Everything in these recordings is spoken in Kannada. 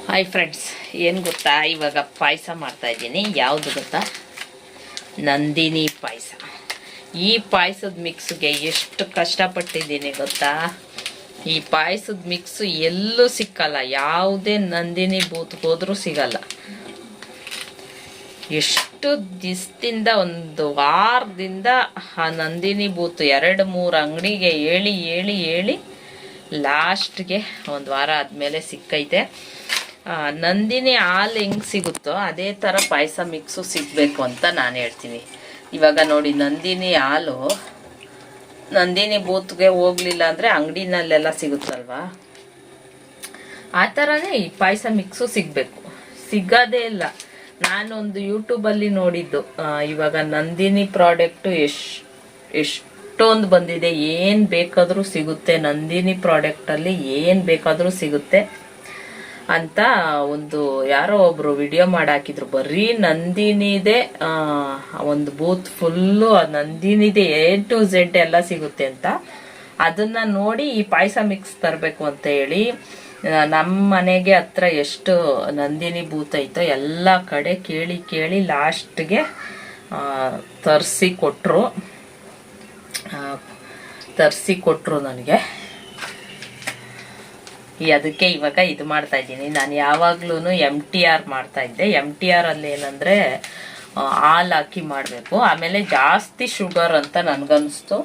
ಹಾಯ್ ಫ್ರೆಂಡ್ಸ್, ಏನು ಗೊತ್ತಾ, ಇವಾಗ ಪಾಯಸ ಮಾಡ್ತಾಯಿದ್ದೀನಿ. ಯಾವುದು ಗೊತ್ತಾ? ನಂದಿನಿ ಪಾಯಸ. ಈ ಪಾಯಸದ ಮಿಕ್ಸ್ಗೆ ಎಷ್ಟು ಕಷ್ಟಪಟ್ಟಿದ್ದೀನಿ ಗೊತ್ತಾ? ಈ ಪಾಯಸದ ಮಿಕ್ಸು ಎಲ್ಲೂ ಸಿಕ್ಕಲ್ಲ, ಯಾವುದೇ ನಂದಿನಿ ಬೂತ್ಗೆ ಹೋದ್ರೂ ಸಿಗಲ್ಲ. ಎಷ್ಟು ದಿವಸದಿಂದ, ಒಂದು ವಾರದಿಂದ ಆ ನಂದಿನಿ ಬೂತ್ 2-3 ಅಂಗಡಿಗೆ ಹೇಳಿ ಲಾಸ್ಟ್ಗೆ ಒಂದು ವಾರ ಆದಮೇಲೆ ಸಿಕ್ಕೈತೆ. ನಂದಿನಿ ಹಾಲು ಹೆಂಗೆ ಸಿಗುತ್ತೋ ಅದೇ ಥರ ಪಾಯಸ ಮಿಕ್ಸು ಸಿಗಬೇಕು ಅಂತ ನಾನು ಹೇಳ್ತೀನಿ. ಇವಾಗ ನೋಡಿ, ನಂದಿನಿ ಹಾಲು ನಂದಿನಿ ಬೂತ್ಗೆ ಹೋಗ್ಲಿಲ್ಲ ಅಂದರೆ ಅಂಗಡಿನಲ್ಲೆಲ್ಲ ಸಿಗುತ್ತಲ್ವಾ, ಆ ಥರನೇ ಈ ಪಾಯಸ ಮಿಕ್ಸು ಸಿಗಬೇಕು. ಸಿಗೋದೇ ಇಲ್ಲ. ನಾನೊಂದು ಯೂಟ್ಯೂಬಲ್ಲಿ ನೋಡಿದ್ದು, ಇವಾಗ ನಂದಿನಿ ಪ್ರಾಡಕ್ಟು ಎಷ್ಟೊಂದು ಬಂದಿದೆ, ಏನು ಬೇಕಾದರೂ ಸಿಗುತ್ತೆ, ನಂದಿನಿ ಪ್ರಾಡಕ್ಟಲ್ಲಿ ಏನು ಬೇಕಾದರೂ ಸಿಗುತ್ತೆ ಅಂತ ಒಂದು ಯಾರೋ ಒಬ್ರು ವಿಡಿಯೋ ಮಾಡಾಕಿದ್ರು. ಬರೀ ನಂದಿನಿದೆ, ಒಂದು ಬೂತ್ ಫುಲ್ಲು ನಂದಿನಿದೆ, A to Z ಎಲ್ಲ ಸಿಗುತ್ತೆ ಅಂತ. ಅದನ್ನ ನೋಡಿ ಈ ಪಾಯಸ ಮಿಕ್ಸ್ ತರಬೇಕು ಅಂತ ಹೇಳಿ ನಮ್ಮ ಮನೆಗೆ ಹತ್ರ ಎಷ್ಟು ನಂದಿನಿ ಬೂತ್ ಐತೋ ಎಲ್ಲ ಕಡೆ ಕೇಳಿ ಲಾಸ್ಟ್ಗೆ ತರಿಸಿ ಕೊಟ್ಟರು ನನಗೆ. ಅದಕ್ಕೆ ಇವಾಗ ಇದು ಮಾಡ್ತಾ ಇದ್ದೀನಿ. ನಾನು ಯಾವಾಗ್ಲೂ MTR ಮಾಡ್ತಾ ಇದ್ದೆ. MTR ಅಲ್ಲಿ ಏನಂದ್ರೆ ಹಾಲು ಹಾಕಿ ಮಾಡಬೇಕು, ಆಮೇಲೆ ಜಾಸ್ತಿ ಶುಗರ್ ಅಂತ ನನ್ಗನ್ನಿಸ್ತು.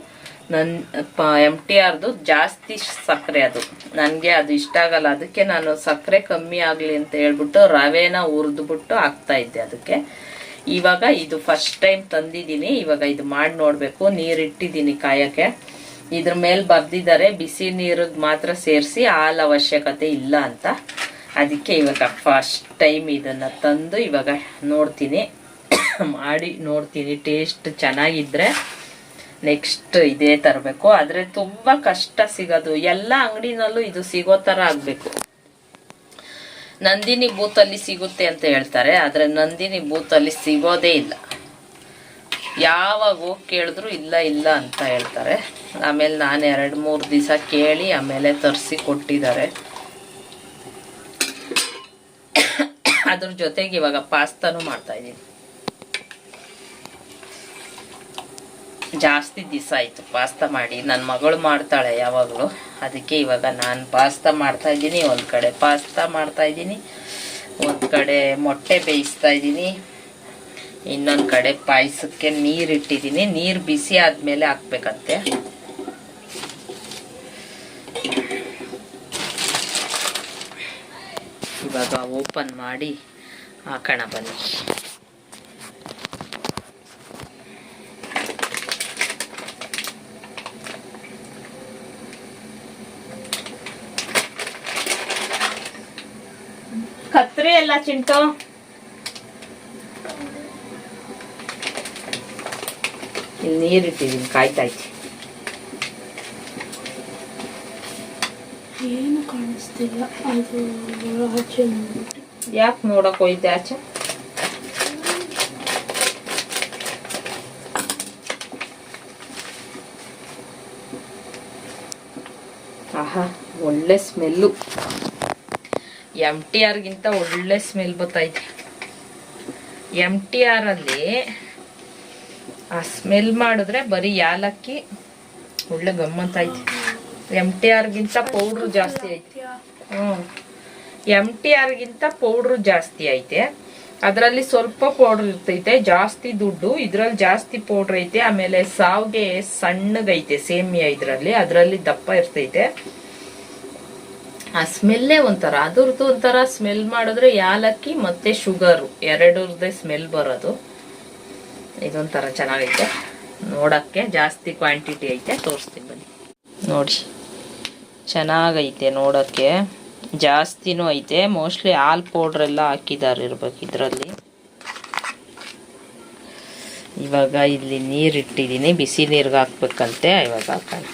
MTRದು ಜಾಸ್ತಿ ಸಕ್ಕರೆ, ಅದು ನನಗೆ ಅದು ಇಷ್ಟ ಆಗಲ್ಲ. ಅದಕ್ಕೆ ನಾನು ಸಕ್ಕರೆ ಕಮ್ಮಿ ಆಗಲಿ ಅಂತ ಹೇಳ್ಬಿಟ್ಟು ರವೆನ ಹುರಿದ್ಬಿಟ್ಟು ಹಾಕ್ತಾ ಇದ್ದೆ ಅದಕ್ಕೆ. ಇವಾಗ ಇದು ಫಸ್ಟ್ ಟೈಮ್ ತಂದಿದ್ದೀನಿ. ಇವಾಗ ಇದು ಮಾಡಿ ನೋಡಬೇಕು. ನೀರಿಟ್ಟಿದ್ದೀನಿ ಕಾಯಕ್ಕೆ. ಇದ್ರ ಮೇಲೆ ಬರ್ದಿದ್ದಾರೆ ಬಿಸಿ ನೀರಿಗೆ ಮಾತ್ರ ಸೇರಿಸಿ, ಹಾಲು ಅವಶ್ಯಕತೆ ಇಲ್ಲ ಅಂತ. ಅದಕ್ಕೆ ಇವಾಗ ಫಸ್ಟ್ ಟೈಮ್ ಇದನ್ನು ತಂದು ಇವಾಗ ನೋಡ್ತೀನಿ, ಮಾಡಿ ನೋಡ್ತೀನಿ. ಟೇಸ್ಟ್ ಚೆನ್ನಾಗಿದ್ರೆ ನೆಕ್ಸ್ಟ್ ಇದೇ ತರಬೇಕು. ಆದರೆ ತುಂಬ ಕಷ್ಟ ಸಿಗೋದು. ಎಲ್ಲ ಅಂಗಡಿನಲ್ಲೂ ಇದು ಸಿಗೋ ಥರ ಆಗಬೇಕು. ನಂದಿನಿ ಬೂತಲ್ಲಿ ಸಿಗುತ್ತೆ ಅಂತ ಹೇಳ್ತಾರೆ, ಆದರೆ ನಂದಿನಿ ಬೂತಲ್ಲಿ ಸಿಗೋದೇ ಇಲ್ಲ. ಯಾವಾಗ ಹೋಗಿ ಕೇಳಿದ್ರು ಇಲ್ಲ ಅಂತ ಹೇಳ್ತಾರೆ. ಆಮೇಲೆ ನಾನು 2-3 ದಿವಸ ಕೇಳಿ ಆಮೇಲೆ ತರಿಸಿ ಕೊಟ್ಟಿದ್ದಾರೆ. ಅದ್ರ ಜೊತೆಗೆ ಇವಾಗ ಪಾಸ್ತಾನು ಮಾಡ್ತಾ ಇದ್ದೀನಿ. ಜಾಸ್ತಿ ದಿವಸ ಆಯಿತು ಪಾಸ್ತಾ ಮಾಡಿ. ನನ್ನ ಮಗಳು ಮಾಡ್ತಾಳೆ ಯಾವಾಗಲೂ, ಅದಕ್ಕೆ ಇವಾಗ ನಾನು ಪಾಸ್ತಾ ಮಾಡ್ತಾ ಇದ್ದೀನಿ. ಒಂದು ಕಡೆ ಪಾಸ್ತಾ ಮಾಡ್ತಾ ಇದ್ದೀನಿ, ಒಂದು ಕಡೆ ಮೊಟ್ಟೆ ಬೇಯಿಸ್ತಾ ಇದ್ದೀನಿ, ಇನ್ನೊಂದು ಕಡೆ ಪಾಯಸಕ್ಕೆ ನೀರಿಟ್ಟಿದ್ದೀನಿ. ನೀರು ಬಿಸಿ ಆದಮೇಲೆ ಹಾಕ್ಬೇಕಂತೆ. ಇವಾಗ ಓಪನ್ ಮಾಡಿ ಹಾಕೋಣ ಬನ್ನಿ. ಕತ್ರಿ ಎಲ್ಲ ಚಿಂಟು, ಇಲ್ಲಿ ನೀರಿಟ್ಟಿದ್ದೀನಿ, ಕಾಯ್ತಾಯ್ತು. ಏನು ಕಾಣಿಸ್ತಿಲ್ಲ, ಅದು ಆಚೆ ಯಾಕೆ ನೋಡಕ್ ಹೋಯ್ತೆ ಆಚೆ? ಆಹಾ, ಒಳ್ಳೆ ಸ್ಮೆಲ್ಲು. MTRಗಿಂತ ಒಳ್ಳೆ ಸ್ಮೆಲ್ ಬರ್ತೈತೆ. MTR ಅಲ್ಲಿ ಆ ಸ್ಮೆಲ್ ಮಾಡಿದ್ರೆ ಬರೀ ಯಾಲಕ್ಕಿ ಒಳ್ಳೆ ಗಮ್ಮತ್ತೈತೆ. MTRಗಿಂತ ಪೌಡ್ರು ಜಾಸ್ತಿ ಐತೆ. MTRಗಿಂತ ಪೌಡ್ರು ಜಾಸ್ತಿ ಐತೆ. ಅದರಲ್ಲಿ ಸ್ವಲ್ಪ ಪೌಡ್ರ್ ಇರ್ತೈತೆ, ಜಾಸ್ತಿ ದುಡ್ಡು. ಇದ್ರಲ್ಲಿ ಜಾಸ್ತಿ ಪೌಡ್ರ್ ಐತೆ. ಆಮೇಲೆ ಸಾವಿಗೆ ಸಣ್ಣಗೈತೆ ಸೇಮಿಯಾ ಇದರಲ್ಲಿ, ಅದರಲ್ಲಿ ದಪ್ಪ ಇರ್ತೈತೆ. ಆ ಸ್ಮೆಲ್ಲೇ ಒಂಥರ, ಅದ್ರದ್ದು ಒಂಥರ ಸ್ಮೆಲ್ ಮಾಡಿದ್ರೆ ಯಾಲಕ್ಕಿ ಮತ್ತೆ ಶುಗರು ಎರಡರದ್ದೇ ಸ್ಮೆಲ್ ಬರೋದು. ಇದೊಂಥರ ಚೆನ್ನಾಗೈತೆ ನೋಡಕ್ಕೆ. ಜಾಸ್ತಿ ಕ್ವಾಂಟಿಟಿ ಐತೆ, ತೋರಿಸ್ತೀನಿ ಬನ್ನಿ. ನೋಡಿ, ಚೆನ್ನಾಗೈತೆ ನೋಡೋಕ್ಕೆ, ಜಾಸ್ತಿನೂ ಐತೆ. ಮೋಸ್ಟ್ಲಿ ಹಾಲು ಪೌಡ್ರೆಲ್ಲ ಹಾಕಿದ್ದಾರೆ ಇರ್ಬೇಕು ಇದರಲ್ಲಿ. ಇವಾಗ ಇಲ್ಲಿ ನೀರಿಟ್ಟಿದ್ದೀನಿ, ಬಿಸಿ ನೀರಿಗೆ ಹಾಕ್ಬೇಕಂತೆ. ಇವಾಗ ಹಾಕೋಣ.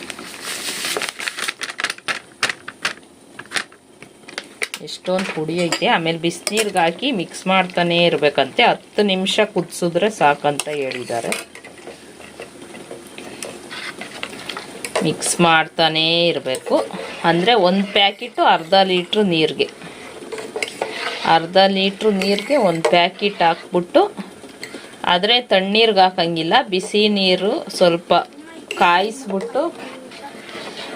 ಎಷ್ಟೊಂದು ಪುಡಿ ಐತೆ. ಆಮೇಲೆ ಬಿಸಿನೀರಿಗೆ ಹಾಕಿ ಮಿಕ್ಸ್ ಮಾಡ್ತಾನೆ ಇರಬೇಕಂತೆ. 10 ನಿಮಿಷ ಕುದಿಸಿದ್ರೆ ಸಾಕಂತ ಹೇಳಿದ್ದಾರೆ. ಮಿಕ್ಸ್ ಮಾಡ್ತಾನೇ ಇರಬೇಕು. ಅಂದರೆ 1 ಪ್ಯಾಕೆಟು ಅರ್ಧ ಲೀಟ್ರ್ ನೀರಿಗೆ ಅರ್ಧ ಲೀಟ್ರ್ ನೀರಿಗೆ ಒಂದು ಪ್ಯಾಕೆಟ್ ಹಾಕ್ಬಿಟ್ಟು, ಆದರೆ ತಣ್ಣೀರಿಗೆ ಹಾಕಂಗಿಲ್ಲ, ಬಿಸಿ ನೀರು ಸ್ವಲ್ಪ ಕಾಯಿಸ್ಬಿಟ್ಟು,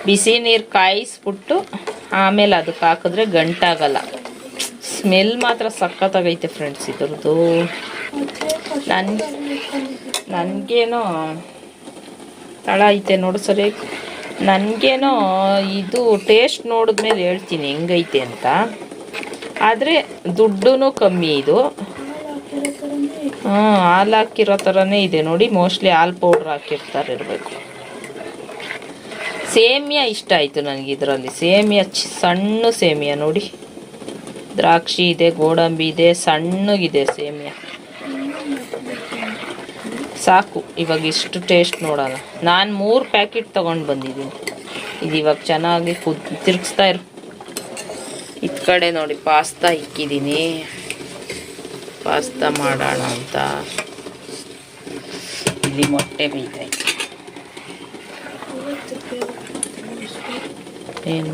ಬಿಸಿ ನೀರು ಕಾಯಿಸ್ಬಿಟ್ಟು ಆಮೇಲೆ ಅದಕ್ಕೆ ಹಾಕಿದ್ರೆ ಗಂಟಾಗಲ್ಲ. ಸ್ಮೆಲ್ ಮಾತ್ರ ಸಖತ್ತಾಗೈತೆ ಫ್ರೆಂಡ್ಸ್ ಇದ್ರದ್ದು. ನನಗೇನೋ ತಳ ಐತೆ ನೋಡು ಸರಿ, ನನಗೇನೋ ಇದು ಟೇಸ್ಟ್ ನೋಡಿದ್ಮೇಲೆ ಹೇಳ್ತೀನಿ ಹೆಂಗೈತೆ ಅಂತ. ಆದರೆ ದುಡ್ಡು ಕಮ್ಮಿ ಇದು. ಹಾಲು ಹಾಕಿರೋ ಥರನೇ ಇದೆ ನೋಡಿ. ಮೋಸ್ಟ್ಲಿ ಹಾಲು ಪೌಡ್ರ್ ಹಾಕಿರ್ತಾರೆ ಇರಬೇಕು. ಸೇಮಿಯಾ ಇಷ್ಟ ಆಯಿತು ನನಗೆ ಇದರಲ್ಲಿ. ಸೇಮಿಯಾ ಸಣ್ಣ ಸೇಮಿಯಾ ನೋಡಿ, ದ್ರಾಕ್ಷಿ ಇದೆ, ಗೋಡಂಬಿ ಇದೆ, ಸಣ್ಣಗಿದೆ ಸೇಮಿಯಾ. ಸಾಕು ಇವಾಗ ಇಷ್ಟು ಟೇಸ್ಟ್ ನೋಡೋಣ. ನಾನು 3 ಪ್ಯಾಕೆಟ್ ತೊಗೊಂಡು ಬಂದಿದ್ದೀನಿ. ಇದು ಇವಾಗ ಚೆನ್ನಾಗಿ ತಿರುಗಿಸ್ತಾ ಇರು. ಈ ಕಡೆ ನೋಡಿ ಪಾಸ್ತಾ ಇಕ್ಕಿದ್ದೀನಿ, ಪಾಸ್ತಾ ಮಾಡೋಣ ಅಂತ. ಇಲ್ಲಿ ಮೊಟ್ಟೆ ಬೇಯ್ತೈತೆ. ಏನು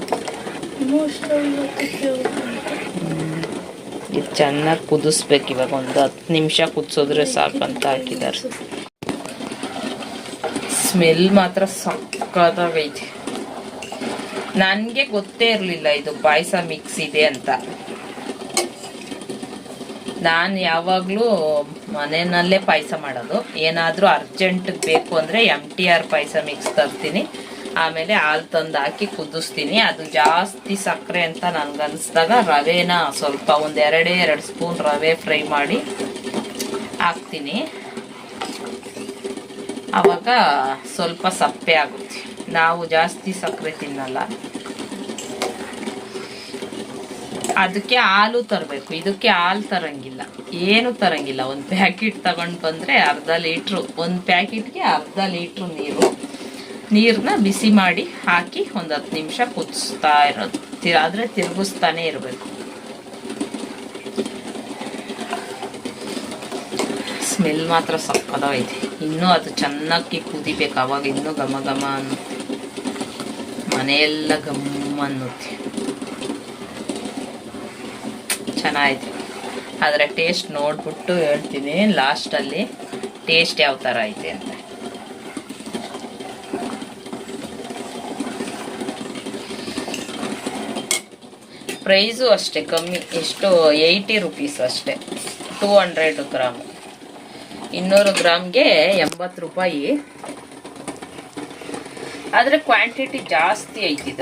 ಇದು ಚೆನ್ನಾಗಿ ಕುದಿಸ್ಬೇಕು. ಇವಾಗ ಒಂದು 10 ನಿಮಿಷ ಕುದಿಸೋದ್ರೆ ಸಾಕಂತ ಹಾಕಿದ್ದಾರೆ. ಸ್ಮೆಲ್ ಮಾತ್ರ ಸಕ್ಕತ್ತಾಗೈತೆ. ನನಗೆ ಗೊತ್ತೇ ಇರಲಿಲ್ಲ ಇದು ಪಾಯಸ ಮಿಕ್ಸ್ ಇದೆ ಅಂತ. ನಾನು ಯಾವಾಗಲೂ ಮನೆಯಲ್ಲೇ ಪಾಯಸ ಮಾಡೋದು. ಏನಾದರೂ ಅರ್ಜೆಂಟಿಗೆ ಬೇಕು ಅಂದರೆ MTR ಪಾಯಸ ಮಿಕ್ಸ್ ತರ್ತೀನಿ, ಆಮೇಲೆ ಹಾಲು ತಂದು ಹಾಕಿ ಕುದಿಸ್ತೀನಿ. ಅದು ಜಾಸ್ತಿ ಸಕ್ಕರೆ ಅಂತ ನನಗನ್ನಿಸ್ದಾಗ ರವೆನ ಸ್ವಲ್ಪ ಒಂದು 2 ಸ್ಪೂನ್ ರವೆ ಫ್ರೈ ಮಾಡಿ ಹಾಕ್ತೀನಿ. ಆವಾಗ ಸ್ವಲ್ಪ ಸಪ್ಪೆ ಆಗುತ್ತೆ. ನಾವು ಜಾಸ್ತಿ ಸಕ್ಕರೆ ತಿನ್ನಲ್ಲ, ಅದಕ್ಕೆ ಹಾಲು ತರಬೇಕು. ಇದಕ್ಕೆ ಹಾಲು ತರಂಗಿಲ್ಲ, ಏನು ತರಂಗಿಲ್ಲ. ಒಂದು ಪ್ಯಾಕೆಟ್ ತಗೊಂಡು ಬಂದರೆ ಅರ್ಧ ಲೀಟ್ರು, ಒಂದು ಪ್ಯಾಕೆಟ್ಗೆ ಅರ್ಧ ಲೀಟ್ರು ನೀರನ್ನ ಬಿಸಿ ಮಾಡಿ ಹಾಕಿ ಒಂದು 10 ನಿಮಿಷ ಕುದಿಸ್ತಾ ಇರೋದು. ಆದರೆ ತಿರುಗಿಸ್ತಾನೆ ಇರಬೇಕು. ಸ್ಮೆಲ್ ಮಾತ್ರ ಸಕ್ಕತ್ತಾಗೈತೆ. ಇನ್ನೂ ಅದು ಚೆನ್ನಾಗಿ ಕುದಿಬೇಕು, ಅವಾಗ ಇನ್ನೂ ಘಮ ಘಮ ಅನ್ನುತ್ತೆ, ಮನೆಯೆಲ್ಲ ಘಮ್ ಅನ್ನುತ್ತೆ. ಚೆನ್ನಾಗಿದೆ. ಆದರೆ ಟೇಸ್ಟ್ ನೋಡ್ಬಿಟ್ಟು ಹೇಳ್ತೀನಿ ಲಾಸ್ಟಲ್ಲಿ ಟೇಸ್ಟ್ ಯಾವ ಥರ ಐತೆ ಅಂತ. ಪ್ರೈಸು ಅಷ್ಟೇ ಕಮ್ಮಿ, ಎಷ್ಟು 80 ರುಪೀಸ್ ಅಷ್ಟೇ. 200 ಗ್ರಾಮ್, 200 ಗ್ರಾಮ್ಗೆ 80 ರೂಪಾಯಿ. ಆದರೆ ಕ್ವಾಂಟಿಟಿ ಜಾಸ್ತಿ ಐತಿ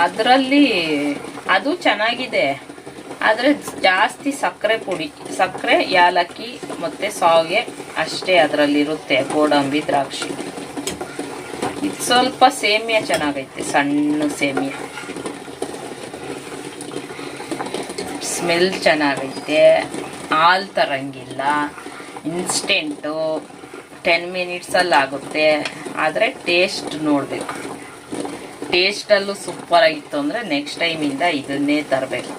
ಅದರಲ್ಲಿ. ಅದು ಚೆನ್ನಾಗಿದೆ, ಆದರೆ ಜಾಸ್ತಿ ಸಕ್ಕರೆ ಪುಡಿ, ಸಕ್ಕರೆ, ಯಾಲಕ್ಕಿ ಮತ್ತು ಶಾವಿಗೆ ಅಷ್ಟೇ ಅದರಲ್ಲಿರುತ್ತೆ, ಗೋಡಂಬಿ, ದ್ರಾಕ್ಷಿ. ಇದು ಸ್ವಲ್ಪ ಸೇಮಿಯಾ ಚೆನ್ನಾಗೈತೆ, ಸಣ್ಣ ಸೇಮಿಯಾ. ಸ್ಮೆಲ್ ಚೆನ್ನಾಗೈತೆ, ಹಾಲು ತರಂಗಿಲ್ಲ, ಇನ್ಸ್ಟೆಂಟು 10 ಮಿನಿಟ್ಸಲ್ಲಿ ಆಗುತ್ತೆ. ಆದರೆ ಟೇಸ್ಟ್ ನೋಡಬೇಕು. ಟೇಸ್ಟಲ್ಲೂ ಸೂಪರಾಗಿತ್ತು ಅಂದರೆ ನೆಕ್ಸ್ಟ್ ಟೈಮಿಂದ ಇದನ್ನೇ ತರಬೇಕು.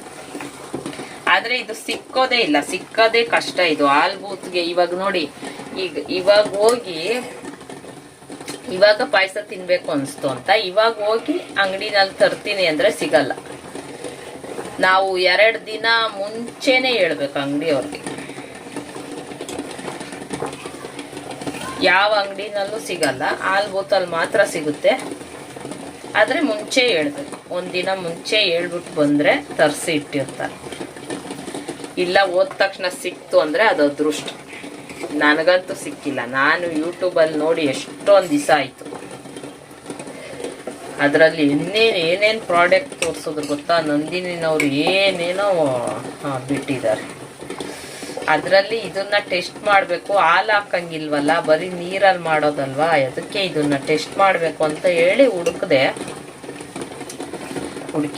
ಆದರೆ ಇದು ಸಿಕ್ಕೋದೇ ಇಲ್ಲ, ಸಿಕ್ಕೋದೇ ಕಷ್ಟ ಇದು ಹಾಲು ಬೂತ್ಗೆ. ಇವಾಗ ನೋಡಿ, ಇವಾಗ ಹೋಗಿ ಇವಾಗ ಪಾಯಸ ತಿನ್ನಬೇಕು ಅನಿಸ್ತು ಅಂತ ಇವಾಗ ಹೋಗಿ ಅಂಗಡಿನಲ್ಲಿ ತರ್ತೀನಿ ಅಂದರೆ ಸಿಗಲ್ಲ. ನಾವು 2 ದಿನ ಮುಂಚೆನೇ ಹೇಳ್ಬೇಕು ಅಂಗಡಿಯವ್ರಿಗೆ. ಯಾವ ಅಂಗಡಿನಲ್ಲೂ ಸಿಗಲ್ಲ, ಹಾಲು ಬೂತಲ್ಲಿ ಮಾತ್ರ ಸಿಗುತ್ತೆ. ಆದರೆ ಮುಂಚೆ ಹೇಳ್ಬೇಕು, 1 ದಿನ ಮುಂಚೆ ಹೇಳ್ಬಿಟ್ಟು ಬಂದರೆ ತರಿಸಿ ಇಟ್ಟಿರ್ತಾರೆ. ಇಲ್ಲ ಹೋದ ತಕ್ಷಣ ಸಿಕ್ತು ಅಂದರೆ ಅದು ಅದೃಷ್ಟ. ನನಗಂತೂ ಸಿಕ್ಕಿಲ್ಲ. ನಾನು ಯೂಟ್ಯೂಬಲ್ಲಿ ನೋಡಿ ಎಷ್ಟೊಂದು ದಿವಸ ಆಯಿತು. ಅದರಲ್ಲಿ ಏನೇನು ಪ್ರಾಡಕ್ಟ್ ತೋರಿಸೋದ್ರು ಗೊತ್ತಾ, ನಂದಿನಿನವರು ಏನೇನೋ ಬಿಟ್ಟಿದ್ದಾರೆ. ಅದರಲ್ಲಿ ಇದನ್ನ ಟೆಸ್ಟ್ ಮಾಡಬೇಕು, ಹಾಲು ಹಾಕಂಗಿಲ್ವಲ್ಲ, ಬರೀ ನೀರಲ್ಲಿ ಮಾಡೋದಲ್ವಾ, ಅದಕ್ಕೆ ಇದನ್ನ ಟೆಸ್ಟ್ ಮಾಡಬೇಕು ಅಂತ ಹೇಳಿ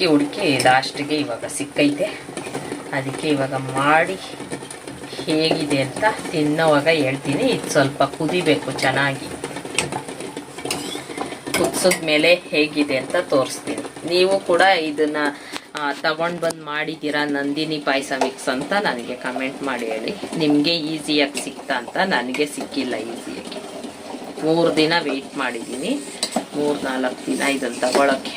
ಹುಡುಕಿ ಲಾಸ್ಟಿಗೆ ಇವಾಗ ಸಿಕ್ಕೈತೆ. ಅದಕ್ಕೆ ಇವಾಗ ಮಾಡಿ ಹೇಗಿದೆ ಅಂತ ತಿನ್ನೋವಾಗ ಹೇಳ್ತೀನಿ. ಇದು ಸ್ವಲ್ಪ ಕುದಿಬೇಕು ಚೆನ್ನಾಗಿ. ಕುದಿಸಿದ್ಮೇಲೆ ಹೇಗಿದೆ ಅಂತ ತೋರಿಸ್ತೀನಿ. ನೀವು ಕೂಡ ಇದನ್ನ ತಗೊಂಡು ಬಂದು ಮಾಡಿದ್ದೀರಾ ನಂದಿನಿ ಪಾಯಸ ಮಿಕ್ಸ್ ಅಂತ ನನಗೆ ಕಮೆಂಟ್ ಮಾಡಿ ಹೇಳಿ. ನಿಮಗೆ ಈಸಿಯಾಗಿ ಸಿಕ್ತಾ ಅಂತ. ನನಗೆ ಸಿಕ್ಕಿಲ್ಲ ಈಸಿಯಾಗಿ. 3 ದಿನ ವೆಯ್ಟ್ ಮಾಡಿದ್ದೀನಿ, 3-4 ದಿನ ಇದನ್ನು ತಗೊಳಕ್ಕೆ.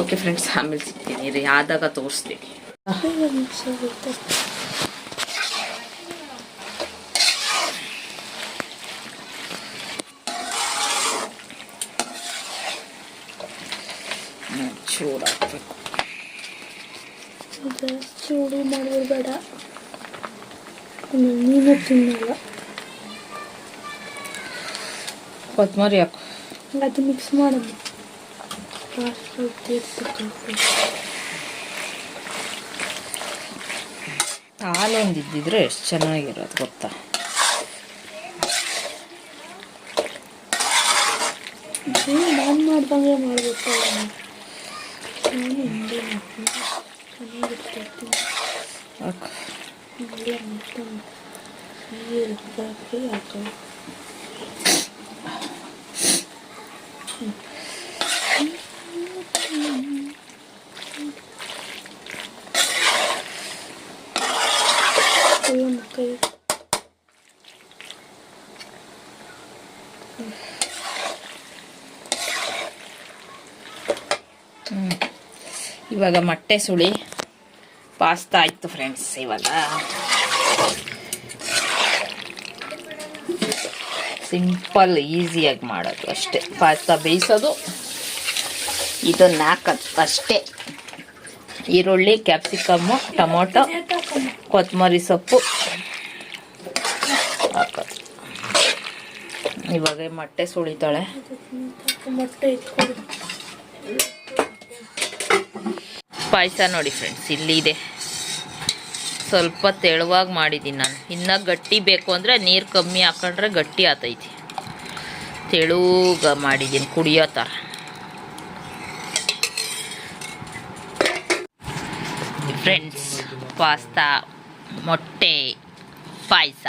ಓಕೆ ಫ್ರೆಂಡ್ಸ್, ಆಮೇಲೆ ಸಿಗ್ತೀನಿ ರೀ, ಆದಾಗ ತೋರಿಸ್ತೀನಿ. ಮಿಕ್ಸ್ ಆಗುತ್ತೆ. ಚೂರು ಹಾಕ್ಬೇಕು. ಜಾಸ್ತಿ ಹುಳಿ ಮಾಡೋದು ಬೇಡ, ನೀನು ತಿನ್ನಲ್ಲ. ಕೊತ್ತಂಬರಿ ಹಾಕು. ಅದು ಮಿಕ್ಸ್ ಮಾಡೋದು ಹಾಲೊಂದಿದ್ದಿದ್ರೆ ಎಷ್ಟು ಚೆನ್ನಾಗಿರೋದು ಗೊತ್ತಾ. ನಾನು ಮಾಡ್ದಂಗೆ ಮಾಡಬೇಕು. ನಾನು ಹಿಂಗೆ ಚೆನ್ನಾಗಿರ್ತೀನಿ. ಎಲ್ಲ ಮತ್ತು ನೀರು ಹಾಕಿ ಹಾಕೋದು. ಎಲ್ಲ ಮುಕ್ಕೈ ಇವಾಗ ಮೊಟ್ಟೆ ಸುಳಿ ಪಾಸ್ತಾ ಆಯ್ತು ಫ್ರೆಂಡ್ಸ್. ಇವಾಗ ಸಿಂಪಲ್ ಈಸಿಯಾಗಿ ಮಾಡೋದು ಅಷ್ಟೇ. ಪಾಸ್ತಾ ಬೇಯಿಸೋದು, ಇದನ್ನ ಹಾಕೋದು ಅಷ್ಟೇ. ಈರುಳ್ಳಿ, ಕ್ಯಾಪ್ಸಿಕಮ್ಮು, ಟೊಮೊಟೊ, ಕೊತ್ತಂಬರಿ ಸೊಪ್ಪು ಹಾಕೋದು. ಇವಾಗ ಮೊಟ್ಟೆ ಸುಳಿತಾಳೆ. ಮೊಟ್ಟೆ ಇಟ್ಕೊಂಡು ಪಾಯಸ ನೋಡಿ ಫ್ರೆಂಡ್ಸ್, ಇಲ್ಲಿದೆ. ಸ್ವಲ್ಪ ತೆಳುವಾಗಿ ಮಾಡಿದ್ದೀನಿ ನಾನು. ಇನ್ನು ಗಟ್ಟಿ ಬೇಕು ಅಂದರೆ ನೀರು ಕಮ್ಮಿ ಹಾಕೊಂಡ್ರೆ ಗಟ್ಟಿ ಆತೈತಿ. ತೆಳುಗ ಮಾಡಿದ್ದೀನಿ, ಕುಡಿಯೋ ಥರ. ಫ್ರೆಂಡ್ಸ್, ಪಾಸ್ತಾ, ಮೊಟ್ಟೆ, ಪಾಯಸ.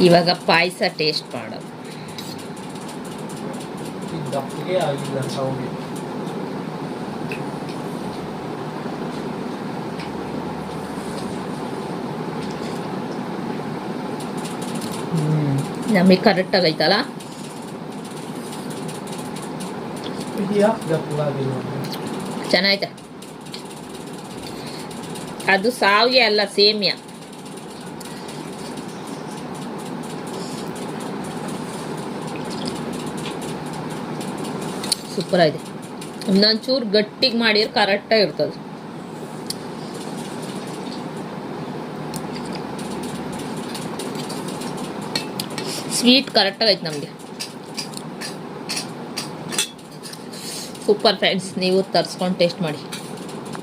ಇವಾಗ ಪಾಯಸ ಟೇಸ್ಟ್ ಮಾಡೋದು. ನಮಗೆ ಕರೆಕ್ಟ್ ಆಗೈತಲ್ಲ. ಚೆನ್ನಾಯ್ತ. ಅದು ಸಾವಿಗೆ ಅಲ್ಲ, ಸೇಮಿಯಾ. ಸೂಪರ್ ಆಗಿದೆ. ಇನ್ನೊಂಚೂರು ಗಟ್ಟಿಗೆ ಮಾಡಿದ್ರೆ ಕರೆಕ್ಟಾಗಿ ಇರ್ತದೆ. ಸ್ವೀಟ್ ಕರೆಕ್ಟಾಗಿ ಐತೆ ನಮಗೆ. ಸೂಪರ್ ಫ್ರೆಂಡ್ಸ್, ನೀವು ತರಿಸ್ಕೊಂಡು ಟೇಸ್ಟ್ ಮಾಡಿ.